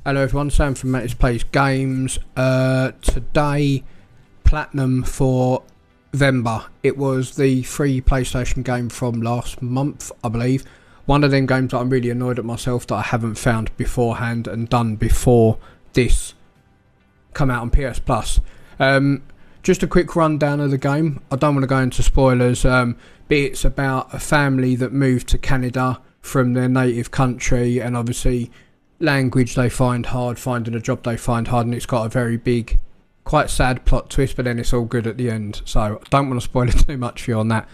Hello everyone, Sam from Mattis Plays Games. Today, Platinum for Venba. It was the free PlayStation game from last month, I believe. One of them games that I'm really annoyed at myself that I haven't found beforehand and done before this come out on PS Plus. Just a quick rundown of the game. I don't want to go into spoilers, but it's about a family that moved to Canada from their native country, and obviously language they find hard, finding a job they find hard, and it's got a very big, quite sad plot twist, but then it's all good at the end, so I don't want to spoil it too much for you on that.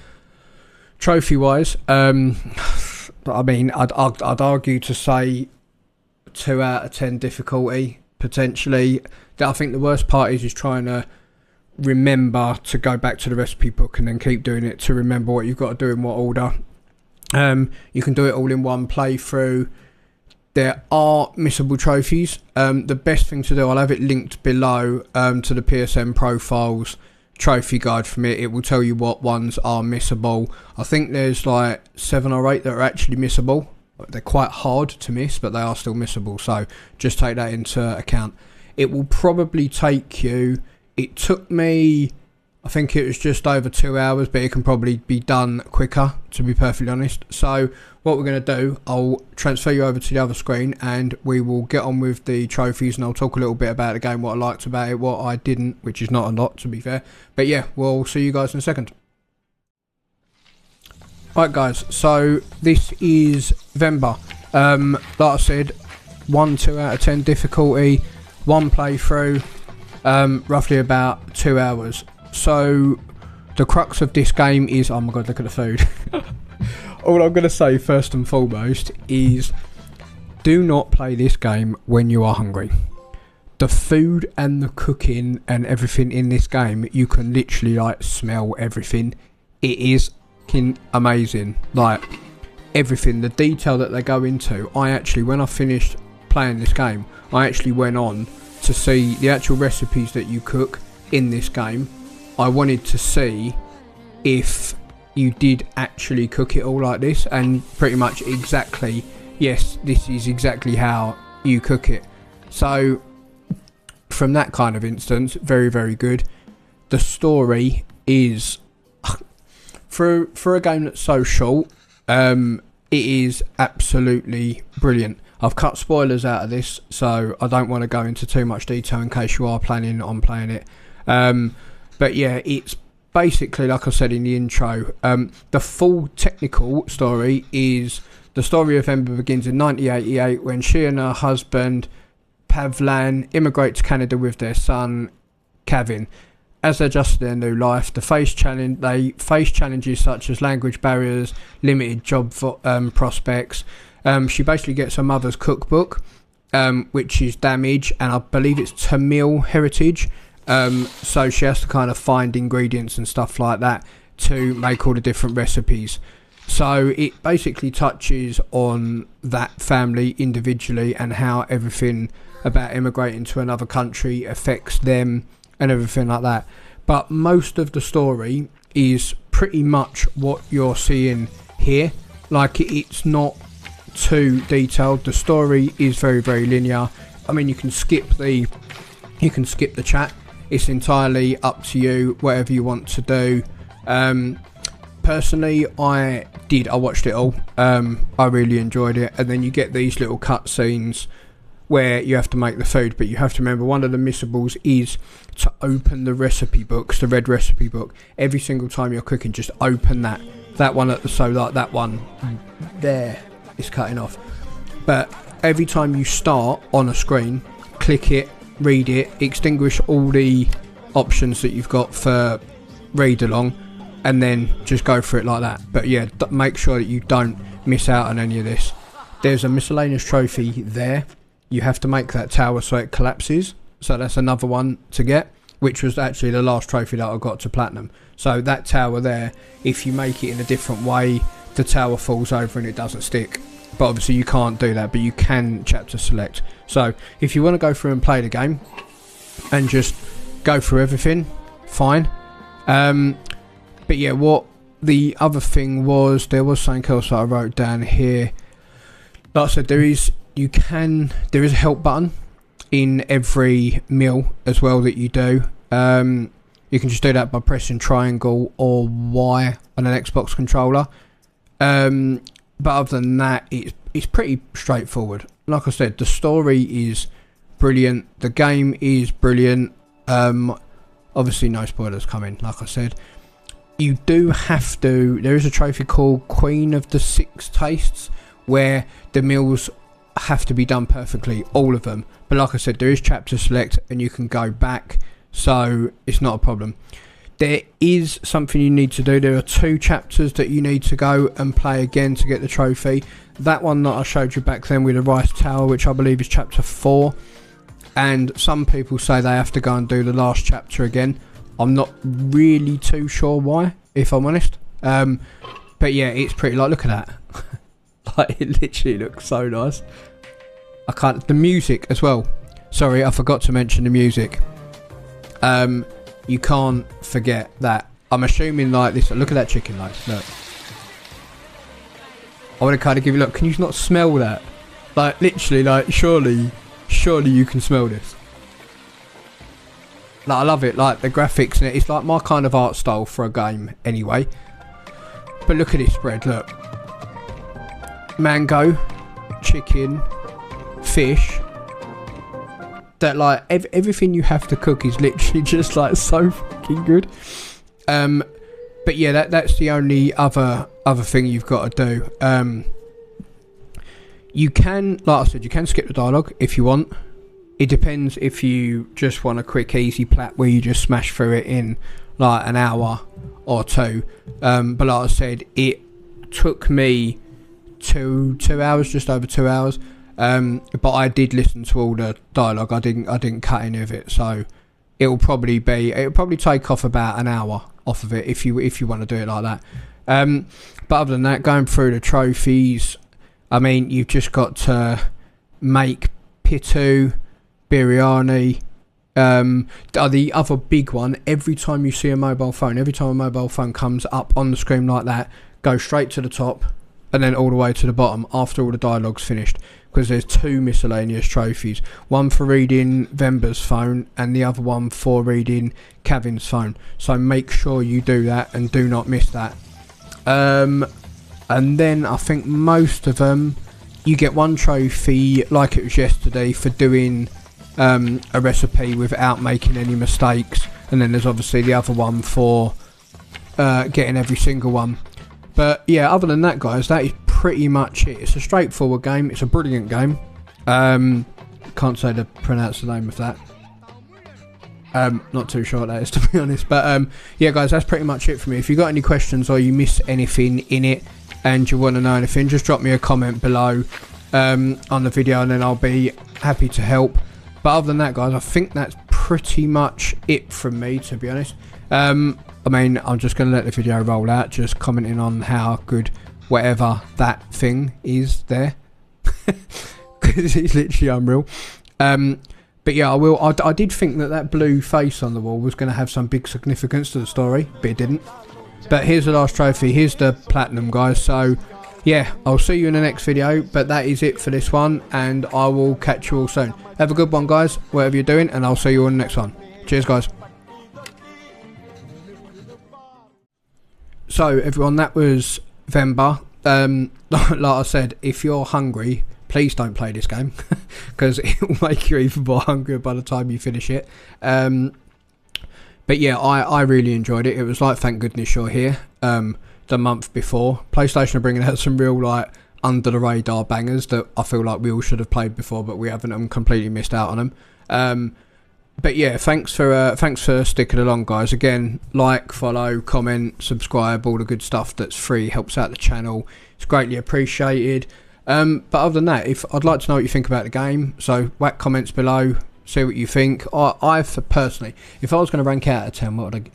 Trophy wise, I mean, I'd argue to say 2 out of 10 difficulty potentially. I think the worst part is trying to remember to go back to the recipe book and then keep doing it to remember what you've got to do in what order. You can do it all in one playthrough. There are missable trophies. The best thing to do, I'll have it linked below to the PSN profiles trophy guide from it. It will tell you what ones are missable. I think there's like 7 or 8 that are actually missable. They're quite hard to miss, but they are still missable, so just take that into account. It will probably take you, it took me, I think it was just over 2 hours, but it can probably be done quicker, to be perfectly honest. So what we're going to do, I'll transfer you over to the other screen and we will get on with the trophies, and I'll talk a little bit about the game, what I liked about it, what I didn't, which is not a lot to be fair. But yeah, we'll see you guys in a second. Right guys, so this is Venba. Like I said, 2 out of 10 difficulty, 1 playthrough, roughly about 2 hours. So the crux of this game is, oh my god, look at the food. All I'm going to say first and foremost is do not play this game when you are hungry. The food and the cooking and everything in this game, you can literally like smell everything. It is amazing, like everything, the detail that they go into. I actually, when I finished playing this game, I actually went on to see the actual recipes that you cook in this game. I wanted to see if you did actually cook it all like this, and pretty much exactly, yes, this is exactly how you cook it. So from that kind of instance, very, very good. The story is, for a game that's so short, it is absolutely brilliant. I've cut spoilers out of this, so I don't want to go into too much detail in case you are planning on playing it. But yeah, it's basically, like I said in the intro, the full technical story is the story of Venba begins in 1988 when she and her husband Pavlan immigrate to Canada with their son Kevin. As they adjust to their new life, they face challenges such as language barriers, limited job prospects. She basically gets her mother's cookbook, which is damaged, and I believe it's Tamil heritage. So she has to kind of find ingredients and stuff like that to make all the different recipes. So it basically touches on that family individually and how everything about immigrating to another country affects them and everything like that. But most of the story is pretty much what you're seeing here. Like, it's not too detailed. The story is very, very linear. I mean, you can skip the chat. It's entirely up to you, whatever you want to do. Personally, I watched it all. I really enjoyed it. And then you get these little cutscenes where you have to make the food, but you have to remember one of the missables is to open the recipe books, the red recipe book. Every single time you're cooking, just open that one at the, so like that one there is cutting off. But every time you start on a screen, click it, read it, extinguish all the options that you've got for read along, and then just go for it like that. But yeah, make sure that you don't miss out on any of this. There's a miscellaneous trophy there. You have to make that tower so it collapses, so that's another one to get, which was actually the last trophy that I got to platinum. So that tower there, if you make it in a different way, the tower falls over and it doesn't stick. But obviously you can't do that, but you can chapter select. So if you want to go through and play the game and just go through everything, fine. But yeah, what the other thing was, there was something else that I wrote down here. Like I said, there is there is a help button in every meal as well that you do. You can just do that by pressing triangle or Y on an Xbox controller. But other than that, it's pretty straightforward. Like I said, the story is brilliant. The game is brilliant. Obviously no spoilers coming, like I said. You do have to, there is a trophy called Queen of the Six Tastes, where the meals have to be done perfectly, all of them. But like I said, there is chapter select and you can go back, so it's not a problem. There is something you need to do. There are 2 chapters that you need to go and play again to get the trophy. That one that I showed you back then with the rice tower, which I believe is chapter 4. And some people say they have to go and do the last chapter again. I'm not really too sure why, if I'm honest. But yeah, it's pretty, like, look at that. Like, it literally looks so nice. I can't, the music as well. Sorry, I forgot to mention the music. You can't forget that. I'm assuming, like, this, look at that chicken, like, look. I want to kind of give you, look, can you not smell that? Like, literally, like, surely you can smell this. Like, I love it, like, the graphics in it. It's like my kind of art style for a game, anyway. But look at this spread, look. Mango, chicken, fish. That, like, everything you have to cook is literally just, like, so fucking good. But yeah, that's the only other thing you've got to do. You can, like I said, you can skip the dialogue if you want. It depends if you just want a quick, easy plat where you just smash through it in like an hour or 2. But like I said, it took me 2 hours, just over 2 hours. But I did listen to all the dialogue. I didn't cut any of it, so it'll probably take off about an hour off of it if you want to do it like that. But other than that, going through the trophies, I mean, you've just got to make Pitu, biryani. The other big one, every time you see a mobile phone comes up on the screen like that, go straight to the top and then all the way to the bottom after all the dialogue's finished, because there's 2 miscellaneous trophies, one for reading Venba's phone and the other one for reading Kevin's phone, so make sure you do that and do not miss that. And then I think most of them, you get 1 trophy like it was yesterday for doing a recipe without making any mistakes, and then there's obviously the other one for getting every single one. But yeah, other than that, guys, that is pretty much it. It's a straightforward game. It's a brilliant game. Can't say to pronounce the name of that. Not too sure what that is, to be honest. But yeah, guys, that's pretty much it for me. If you got any questions or you miss anything in it and you want to know anything, just drop me a comment below on the video, and then I'll be happy to help. But other than that, guys, I think that's pretty much it from me, to be honest. I mean, I'm just going to let the video roll out, just commenting on how good whatever that thing is there. Because it's literally unreal. But yeah, I did think that blue face on the wall was going to have some big significance to the story, but it didn't. But here's the last trophy. Here's the platinum, guys. So yeah, I'll see you in the next video. But that is it for this one, and I will catch you all soon. Have a good one, guys, whatever you're doing, and I'll see you on the next one. Cheers, guys. So everyone, that was Venba. Like I said, if you're hungry, please don't play this game, because it will make you even more hungry by the time you finish it. But yeah, I really enjoyed it. It was like, thank goodness you're here. The month before, PlayStation are bringing out some real, like, under the radar bangers that I feel like we all should have played before, but we haven't, and completely missed out on them. But yeah, thanks for sticking along, guys. Again, like, follow, comment, subscribe, all the good stuff that's free, helps out the channel. It's greatly appreciated. But other than that, I'd like to know what you think about the game, so whack comments below, see what you think. I personally, if I was going to rank out of 10, what would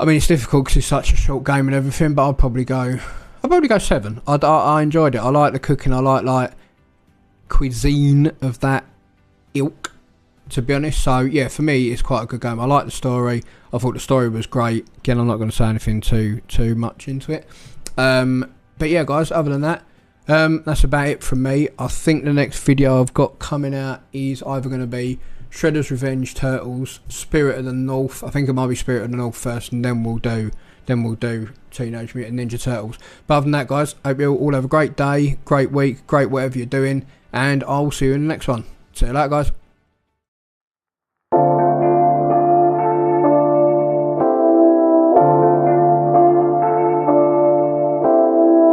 I mean, it's difficult because it's such a short game and everything, but I'd probably go 7. I enjoyed it. I like the cooking. I like cuisine of that ilk, to be honest. So yeah, for me, it's quite a good game. I like the story. I thought the story was great. Again, I'm not going to say anything too much into it. But yeah, guys, other than that, That's about it from me. I think the next video I've got coming out is either going to be Shredder's Revenge Turtles, Spirit of the North. I think it might be Spirit of the North first, and then we'll do Teenage Mutant Ninja Turtles. But other than that, guys, I hope you all have a great day, great week, great whatever you're doing, and I'll see you in the next one. See you later, guys.